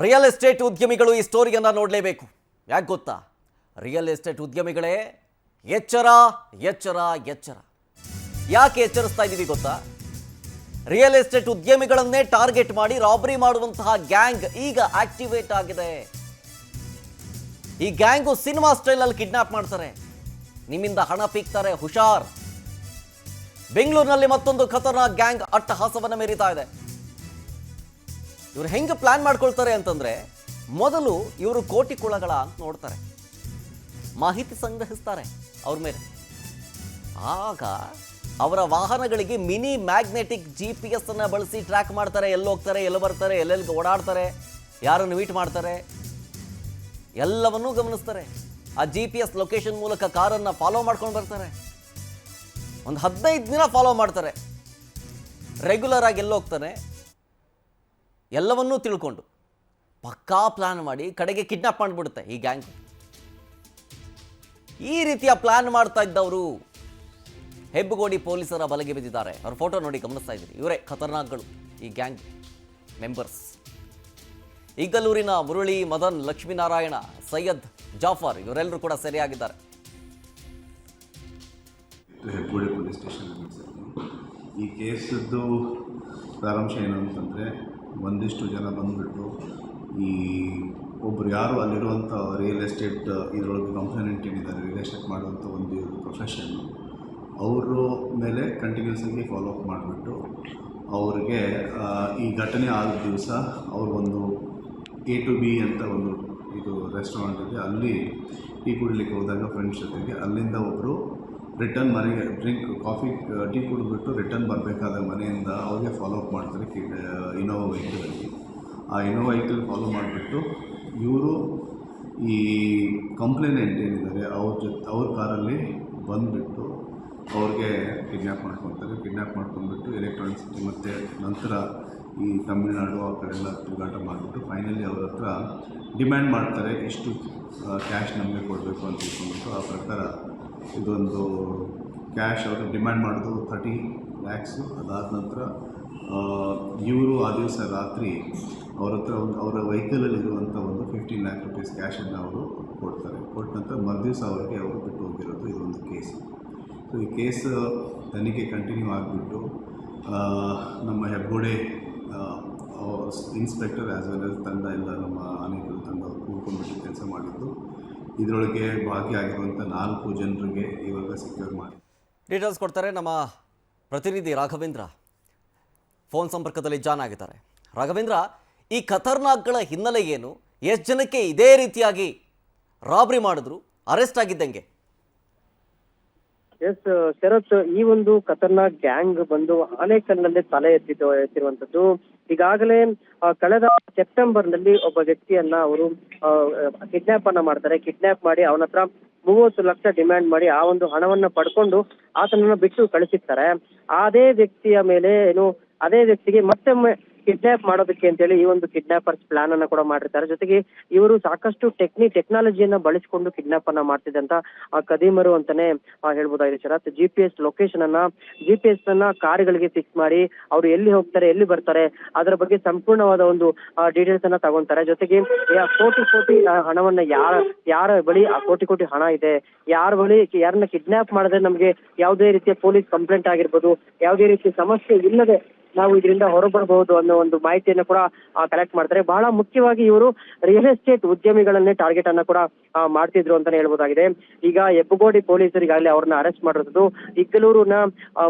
Real estate ಉದ್ಯಮಿಗಳು ಈ ಸ್ಟೋರಿಯನ್ನು ನೋಡಲೇಬೇಕು. ಯಾಕೆ ಗೊತ್ತಾ? ರಿಯಲ್ ಎಸ್ಟೇಟ್ ಉದ್ಯಮಿಗಳೇ ಎಚ್ಚರ ಎಚ್ಚರ ಎಚ್ಚರ. ಯಾಕೆ ಎಚ್ಚರಿಸ್ತಾ ಇದ್ದೀವಿ ಗೊತ್ತಾ? ರಿಯಲ್ ಎಸ್ಟೇಟ್ ಉದ್ಯಮಿಗಳನ್ನೇ ಟಾರ್ಗೆಟ್ ಮಾಡಿ ರಾಬರಿ ಮಾಡುವಂತಹ ಗ್ಯಾಂಗ್ ಈಗ ಆಕ್ಟಿವೇಟ್ ಆಗಿದೆ. ಈ ಗ್ಯಾಂಗು ಸಿನಿಮಾ ಸ್ಟೈಲಲ್ಲಿ ಕಿಡ್ನಾಪ್ ಮಾಡ್ತಾರೆ, ನಿಮ್ಮಿಂದ ಹಣ ಪೀಕ್ತಾರೆ, ಹುಷಾರ್. ಬೆಂಗಳೂರಿನಲ್ಲಿ ಮತ್ತೊಂದು ಖತರ್ನಾಕ್ ಗ್ಯಾಂಗ್ ಅಟ್ಟಹಾಸವನ್ನು ಮೆರೀತಾ ಇದೆ. ಇವರು ಹೆಂಗೆ ಪ್ಲಾನ್ ಮಾಡ್ಕೊಳ್ತಾರೆ ಅಂತಂದ್ರೆ, ಮೊದಲು ಇವರು ಕೋಟಿ ಕುಳಗಳ ಅಂತ ನೋಡ್ತಾರೆ, ಮಾಹಿತಿ ಸಂಗ್ರಹಿಸ್ತಾರೆ ಅವ್ರ ಮೇಲೆ. ಆಗ ಅವರ ವಾಹನಗಳಿಗೆ ಮಿನಿ ಮ್ಯಾಗ್ನೆಟಿಕ್ GPS ಅನ್ನ ಬಳಸಿ ಟ್ರ್ಯಾಕ್ ಮಾಡ್ತಾರೆ. ಎಲ್ಲಿ ಹೋಗ್ತಾರೆ, ಎಲ್ಲಿ ಬರ್ತಾರೆ, ಎಲ್ಲೆಲ್ಲಿ ಓಡಾಡ್ತಾರೆ, ಯಾರನ್ನು ಮೀಟ್ ಮಾಡ್ತಾರೆ, ಎಲ್ಲವನ್ನೂ ಗಮನಿಸ್ತಾರೆ. ಆ GPS ಲೊಕೇಶನ್ ಮೂಲಕ ಕಾರನ್ನು ಫಾಲೋ ಮಾಡ್ಕೊಂಡು ಬರ್ತಾರೆ. ಒಂದು 15 ದಿನ ಫಾಲೋ ಮಾಡ್ತಾರೆ. ರೆಗ್ಯುಲರ್ ಆಗಿ ಎಲ್ಲೋಗ್ತಾನೆ ಎಲ್ಲವನ್ನೂ ತಿಳ್ಕೊಂಡು ಪಕ್ಕಾ ಪ್ಲಾನ್ ಮಾಡಿ ಕಡೆಗೆ ಕಿಡ್ನಾಪ್ ಮಾಡಿಬಿಡುತ್ತೆ ಈ ಗ್ಯಾಂಗ್. ಈ ರೀತಿಯ ಪ್ಲಾನ್ ಮಾಡ್ತಾ ಇದ್ದವರು ಹೆಬ್ಬಗೋಡಿ ಪೊಲೀಸರ ಬಲೆಗೆ ಬಿದ್ದಿದ್ದಾರೆ. ಅವ್ರ ಫೋಟೋ ನೋಡಿ ಗಮನಿಸ್ತಾ ಇದ್ದೀರಿ. ಇವರೇ ಖತರ್ನಾಕ್ಗಳು, ಈ ಗ್ಯಾಂಗ್ ಮೆಂಬರ್ಸ್. ಈಗಲೂರಿನ ಮುರಳಿ, ಮದನ್, ಲಕ್ಷ್ಮೀನಾರಾಯಣ, ಸೈಯದ್, ಜಾಫರ್ ಇವರೆಲ್ಲರೂ ಕೂಡ ಸೆರೆಯಾಗಿದ್ದಾರೆ. Hebbagodi police station. ಈ ಕೇಸದ್ದು ಸಾರಾಂಶ ಏನು ಅಂತಂದರೆ, ಒಂದಿಷ್ಟು ಜನ ಬಂದುಬಿಟ್ಟು ಈ ಒಬ್ಬರು ಯಾರು ಅಲ್ಲಿರುವಂಥ ರಿಯಲ್ ಎಸ್ಟೇಟ್ ಇದರೊಳಗೆ ಕಂಪ್ಲೇನೆಂಟ್ ಏನಿದ್ದಾರೆ, ರಿಯಲ್ ಎಸ್ಟೇಟ್ ಮಾಡುವಂಥ ಒಂದು ಪ್ರೊಫೆಷನ್ನು, ಅವರ ಮೇಲೆ ಕಂಟಿನ್ಯೂಸ್ ಆಗಿ ಫಾಲೋ ಅಪ್ ಮಾಡಿಬಿಟ್ಟು ಅವ್ರಿಗೆ ಈ ಘಟನೆ ಆದ ದಿವಸ ಅವರು ಒಂದು A to B ಅಂತ ಒಂದು ಇದು ರೆಸ್ಟೋರೆಂಟ್ ಇದೆ, ಅಲ್ಲಿ ಟೀ ಕುಡಿಲಿಕ್ಕೆ ಹೋದಾಗ ಫ್ರೆಂಡ್ಸ್ ಜೊತೆಗೆ ಅಲ್ಲಿಂದ ಒಬ್ಬರು ರಿಟರ್ನ್ ಮನೆಗೆ ಟೀ ಕುಡಿದ್ಬಿಟ್ಟು ರಿಟರ್ನ್ ಬರಬೇಕಾದ ಮನೆಯಿಂದ ಅವ್ರಿಗೆ ಫಾಲೋ ಅಪ್ ಮಾಡ್ತಾರೆ ಇನೋವಾ ವೆಹಿಕಲಲ್ಲಿ. ಆ ಇನೋವಾ ವೆಹಿಕಲ್ ಫಾಲೋ ಮಾಡಿಬಿಟ್ಟು ಇವರು ಈ ಕಂಪ್ಲೇನೆಂಟ್ ಏನಿದ್ದಾರೆ ಅವ್ರ ಕಾರಲ್ಲಿ ಬಂದುಬಿಟ್ಟು ಅವ್ರಿಗೆ ಕಿಡ್ನ್ಯಾಪ್ ಮಾಡ್ಕೊತಾರೆ. ಕಿಡ್ನ್ಯಾಪ್ ಮಾಡ್ಕೊಂಡ್ಬಿಟ್ಟು ಎಲೆಕ್ಟ್ರಾನಿಕ್ ಸಿಟಿ ಮತ್ತು ನಂತರ ಈ ತಮಿಳುನಾಡು ಆ ಕಡೆ ಎಲ್ಲ ತಿರುಗಾಟ ಮಾಡಿಬಿಟ್ಟು ಫೈನಲಿ ಅವ್ರ ಹತ್ರ ಡಿಮ್ಯಾಂಡ್ ಮಾಡ್ತಾರೆ, ಇಷ್ಟು ಕ್ಯಾಶ್ ನಮಗೆ ಕೊಡಬೇಕು ಅಂತ ತಿಳ್ಕೊಂಡ್ಬಿಟ್ಟು. ಆ ಪ್ರಕಾರ ಇದೊಂದು ಕ್ಯಾಶ್ ಅವರು ಡಿಮ್ಯಾಂಡ್ ಮಾಡೋದು 30 lakhs. ಅದಾದ ನಂತರ ಇವರು ಆ ದಿವಸ ರಾತ್ರಿ ಅವ್ರ ಹತ್ರ ಅವರ ವೆಹಿಕಲಲ್ಲಿರುವಂಥ ಒಂದು 15 lakh rupees ಕ್ಯಾಶನ್ನು ಅವರು ಕೊಡ್ತಾರೆ. ಕೊಟ್ಟ ನಂತರ ಮರುದಿವಸ ಅವರಿಗೆ ಅವರು ಬಿಟ್ಟು ಹೋಗಿರೋದು ಇದೊಂದು ಕೇಸ್. ಸೊ ಈ ಕೇಸ್ ತನಿಖೆ ಕಂಟಿನ್ಯೂ ಆಗಿಬಿಟ್ಟು ನಮ್ಮ ಹೆಬ್ಬಗೋಡೆ ಇನ್ಸ್ಪೆಕ್ಟರ್ ಆ್ಯಸ್ ವೆಲ್ ಆಸ್ ತಂಡ ಎಲ್ಲ ನಮ್ಮ ಆನೇಕಲ್ ತಂಡ ಕೂಡ್ಕೊಂಡ್ಬಿಟ್ಟು ಕೆಲಸ ಮಾಡಿದ್ದು. ಇದರೊಳಗೆ ಭಾಗಿಯಾಗಿರುವಂಥ 4 ಜನರಿಗೆ ಇವಾಗ ಸೆಕ್ಯೂರ್ ಮಾಡಿ ಡೀಟೇಲ್ಸ್ ಕೊಡ್ತಾರೆ ನಮ್ಮ ಪ್ರತಿನಿಧಿ ರಾಘವೇಂದ್ರ. ಫೋನ್ ಸಂಪರ್ಕದಲ್ಲಿ ಜಾನ್ ಆಗಿದ್ದಾರೆ. ರಾಘವೇಂದ್ರ, ಈ ಖತರ್ನಾಕ್ಗಳ ಹಿನ್ನೆಲೆ ಏನು? ಎಷ್ಟು ಜನಕ್ಕೆ ಇದೇ ರೀತಿಯಾಗಿ ರಾಬರಿ ಮಾಡಿದ್ರು, ಅರೆಸ್ಟ್ ಆಗಿದ್ದಂಗೆ? ಎಸ್ ಶರತ್, ಈ ಒಂದು ಖತರ್ನಾಕ್ ಗ್ಯಾಂಗ್ ಬಂದು ಆನೇಕಲ್ನಲ್ಲಿ ತಲೆ ಎತ್ತಿರುವಂತದ್ದು. ಈಗಾಗಲೇ ಕಳೆದ ಸೆಪ್ಟೆಂಬರ್ನಲ್ಲಿ ಒಬ್ಬ ವ್ಯಕ್ತಿಯನ್ನ ಅವರು ಕಿಡ್ನಾಪ್ ಅನ್ನ ಮಾಡ್ತಾರೆ. ಕಿಡ್ನಾಪ್ ಮಾಡಿ ಅವನ ಹತ್ರ 30 ಲಕ್ಷ ಡಿಮ್ಯಾಂಡ್ ಮಾಡಿ ಆ ಒಂದು ಹಣವನ್ನ ಪಡ್ಕೊಂಡು ಆತನನ್ನ ಬಿಟ್ಟು ಕಳಿಸಿರ್ತಾರೆ. ಅದೇ ವ್ಯಕ್ತಿಗೆ ಮತ್ತೊಮ್ಮೆ ಕಿಡ್ನಾಪ್ ಮಾಡೋದಕ್ಕೆ ಅಂತೇಳಿ ಈ ಒಂದು ಕಿಡ್ನಾಪರ್ಸ್ ಪ್ಲಾನ್ ಅನ್ನ ಕೂಡ ಮಾಡಿರ್ತಾರೆ. ಜೊತೆಗೆ ಇವರು ಸಾಕಷ್ಟು ಟೆಕ್ನಾಲಜಿಯನ್ನ ಬಳಸಿಕೊಂಡು ಕಿಡ್ನಾಪ್ ಅನ್ನ ಮಾಡ್ತಿದ್ದಂತ ಕದೀಮರು ಅಂತಾನೆ ಹೇಳ್ಬೋದಾಗಿದೆ ಶರತ್. GPS ಲೊಕೇಶನ್ ಅನ್ನ ಕಾರುಗಳಿಗೆ ಫಿಕ್ಸ್ ಮಾಡಿ ಅವರು ಎಲ್ಲಿ ಹೋಗ್ತಾರೆ, ಎಲ್ಲಿ ಬರ್ತಾರೆ, ಅದರ ಬಗ್ಗೆ ಸಂಪೂರ್ಣವಾದ ಒಂದು ಡೀಟೇಲ್ಸ್ ಅನ್ನ ತಗೊಂತಾರೆ. ಜೊತೆಗೆ ಕೋಟಿ ಹಣವನ್ನ ಯಾರ ಬಳಿ ಆ ಕೋಟಿ ಹಣ ಇದೆ, ಯಾರನ್ನ ಕಿಡ್ನಾಪ್ ಮಾಡಿದ್ರೆ ನಮ್ಗೆ ಯಾವುದೇ ರೀತಿಯ ಪೊಲೀಸ್ ಕಂಪ್ಲೇಂಟ್ ಆಗಿರ್ಬೋದು, ಯಾವುದೇ ರೀತಿಯ ಸಮಸ್ಯೆ ಇಲ್ಲದೆ ನಾವು ಇದರಿಂದ ಹೊರಬರಬಹುದು ಅನ್ನೋ ಒಂದು ಮಾಹಿತಿಯನ್ನು ಕೂಡ ಕಲೆಕ್ಟ್ ಮಾಡ್ತಾರೆ. ಬಹಳ ಮುಖ್ಯವಾಗಿ ಇವರು ರಿಯಲ್ ಎಸ್ಟೇಟ್ ಉದ್ಯಮಿಗಳನ್ನೇ ಟಾರ್ಗೆಟ್ ಅನ್ನ ಕೂಡ ಮಾಡ್ತಿದ್ರು ಅಂತಾನೆ ಹೇಳ್ಬೋದಾಗಿದೆ. ಈಗ ಹೆಬ್ಬಗೋಡಿ ಪೊಲೀಸರಿಗಾಗಲೇ ಅವ್ರನ್ನ ಅರೆಸ್ಟ್ ಮಾಡಿರೋದು. ಇಗ್ಗಲೂರಿನ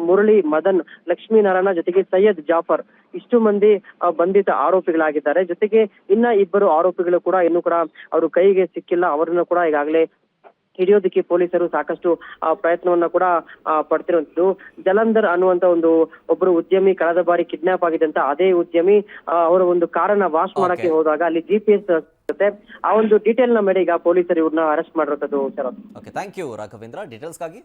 ಮುರಳಿ, ಮದನ್, ಲಕ್ಷ್ಮೀನಾರಾಯಣ ಜೊತೆಗೆ ಸೈಯದ್, ಜಾಫರ್ ಇಷ್ಟು ಮಂದಿ ಬಂಧಿತ ಆರೋಪಿಗಳಾಗಿದ್ದಾರೆ. ಜೊತೆಗೆ ಇನ್ನ 2 ಆರೋಪಿಗಳು ಕೂಡ ಇನ್ನೂ ಕೂಡ ಅವರು ಕೈಗೆ ಸಿಕ್ಕಿಲ್ಲ. ಅವರನ್ನು ಕೂಡ ಈಗಾಗಲೇ ಹಿಡಿಯೋದಕ್ಕೆ ಪೊಲೀಸರು ಸಾಕಷ್ಟು ಪ್ರಯತ್ನವನ್ನ ಕೂಡ ಪಡ್ತಿರುವಂತದ್ದು. ಜಲಂಧರ್ ಅನ್ನುವಂತ ಒಬ್ಬರು ಉದ್ಯಮಿ ಕಳೆದ ಬಾರಿ ಕಿಡ್ನಾಪ್ ಆಗಿದ್ದಂತ ಅದೇ ಉದ್ಯಮಿ ಅವರ ಒಂದು ಕಾರನ್ನ ವಾಶ್ ಮಾಡಕ್ಕೆ ಹೋದಾಗ ಅಲ್ಲಿ GPS ಇರುತ್ತೆ. ಆ ಒಂದು ಡೀಟೇಲ್ ನ ಮೇಲೆ ಈಗ ಪೊಲೀಸರು ಇವ್ರನ್ನ ಅರೆಸ್ಟ್ ಮಾಡಿರೋದು. Sir, okay, thank you Raghavendra ಡೀಟೇಲ್ಸ್ಗಾಗಿ.